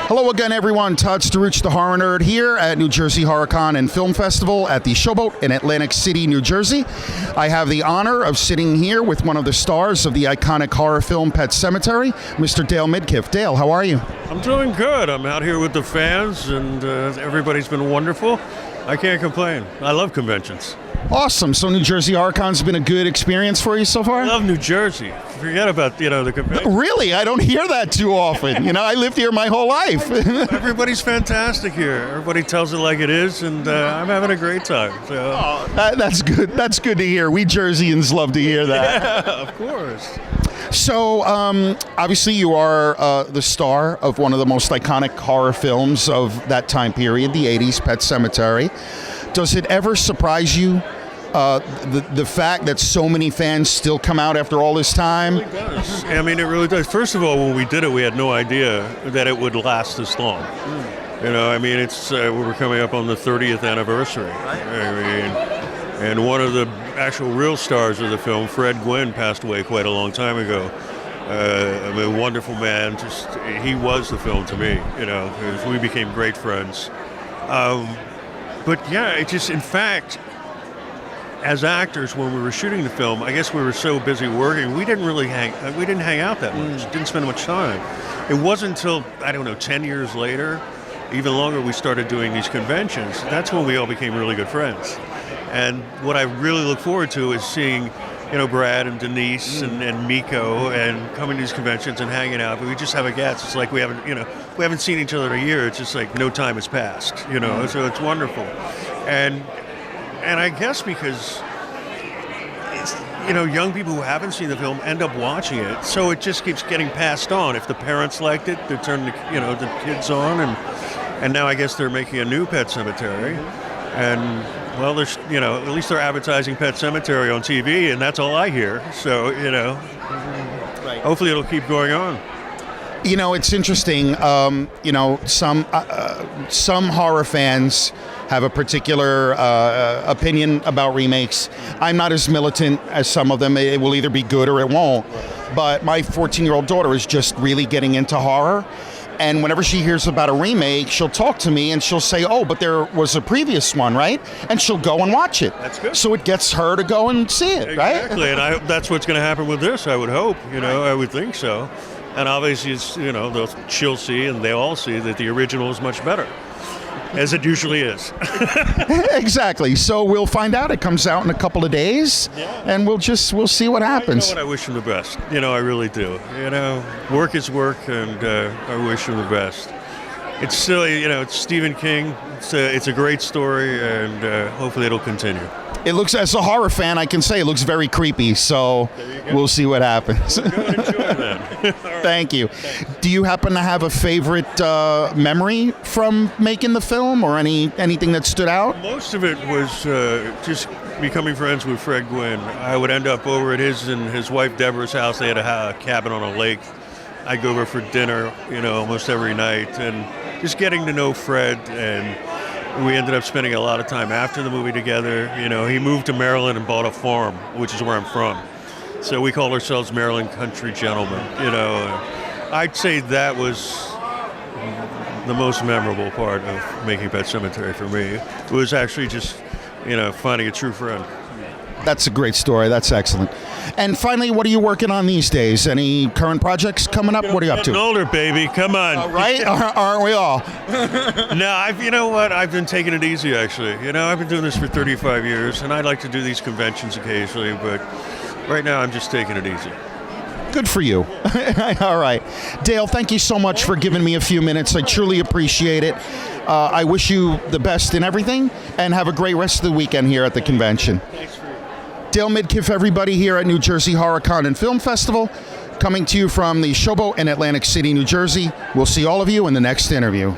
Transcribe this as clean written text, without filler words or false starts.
Hello again, everyone. Todd Staruch, the Horror Nerd, here at New Jersey HorrorCon and Film Festival at the Showboat in Atlantic City, New Jersey. I have the honor of sitting here with one of the stars of the iconic horror film Pet Sematary, Mr. Dale Midkiff. Dale, how are you? I'm doing good. I'm out here with the fans, and everybody's been wonderful. I can't complain. I love conventions. Awesome. So New Jersey HorrorCon's been a good experience for you so far? I love New Jersey. Forget about, the convention. Really? I don't hear that too often. I lived here my whole life. Everybody's fantastic here. Everybody tells it like it is, and I'm having a great time. So. That's good. That's good to hear. We Jerseyans love to hear that. Yeah, of course. So, obviously you are the star of one of the most iconic horror films of that time period, the 80s, Pet Sematary. Does it ever surprise you, the fact that so many fans still come out after all this time? It really does. I mean, it really does. First of all, when we did it, we had no idea that it would last this long. It's we were coming up on the 30th anniversary. And one of the actual real stars of the film, Fred Gwynne, passed away quite a long time ago. A wonderful man. He was the film to me. We became great friends. But yeah, in fact, as actors, when we were shooting the film, I guess we were so busy working, we didn't hang out that much. Didn't spend much time. It wasn't until, 10 years later, even longer, we started doing these conventions. That's when we all became really good friends. And what I really look forward to is seeing, Brad and Denise and Miko and coming to these conventions and hanging out. But we just have a gas. It's like we haven't seen each other in a year. It's just like no time has passed, So it's wonderful. And I guess because it's, young people who haven't seen the film end up watching it, so it just keeps getting passed on. If the parents liked it, they turn the kids on, and now I guess they're making a new Pet Sematary. And well, there's, at least they're advertising Pet Sematary on TV, and that's all I hear. So, Right. Hopefully it'll keep going on. It's interesting. Some horror fans have a particular opinion about remakes. I'm not as militant as some of them. It will either be good or it won't. But my 14-year-old daughter is just really getting into horror. And whenever she hears about a remake, she'll talk to me and she'll say, oh, but there was a previous one, right? And she'll go and watch it. That's good. So it gets her to go and see it, right? Exactly, and that's what's going to happen with this, I would hope. I would think so. And obviously, she'll see and they all see that the original is much better, as it usually is. Exactly. So we'll find out. It comes out in a couple of days, and we'll see what happens. I wish him the best. I really do. Work is work, and I wish him the best. It's silly, it's Stephen King. It's a great story, and hopefully it'll continue. It looks, as a horror fan, I can say it looks very creepy, so we'll see what happens. Go and enjoy that. Thank you. Do you happen to have a favorite memory from making the film, or anything that stood out? Most of it was just becoming friends with Fred Gwynne. I would end up over at his and his wife Deborah's house. They had a cabin on a lake. I'd go over for dinner, almost every night, and just getting to know Fred, and we ended up spending a lot of time after the movie together. He moved to Maryland and bought a farm, which is where I'm from. So we call ourselves Maryland Country Gentlemen. I'd say that was the most memorable part of making Pet Sematary for me. It was actually just, finding a true friend. That's a great story. That's excellent. And finally, what are you working on these days? Any current projects coming up? What are you up to? Getting older, baby. Come on. Right? Aren't we all? No, you know what? I've been taking it easy, actually. I've been doing this for 35 years, and I'd like to do these conventions occasionally, but right now I'm just taking it easy. Good for you. All right. Dale, thank you so much for giving me a few minutes. I truly appreciate it. I wish you the best in everything, and have a great rest of the weekend here at the convention. Thanks for Dale Midkiff, everybody, here at New Jersey HorrorCon and Film Festival, coming to you from the Showboat in Atlantic City, New Jersey. We'll see all of you in the next interview.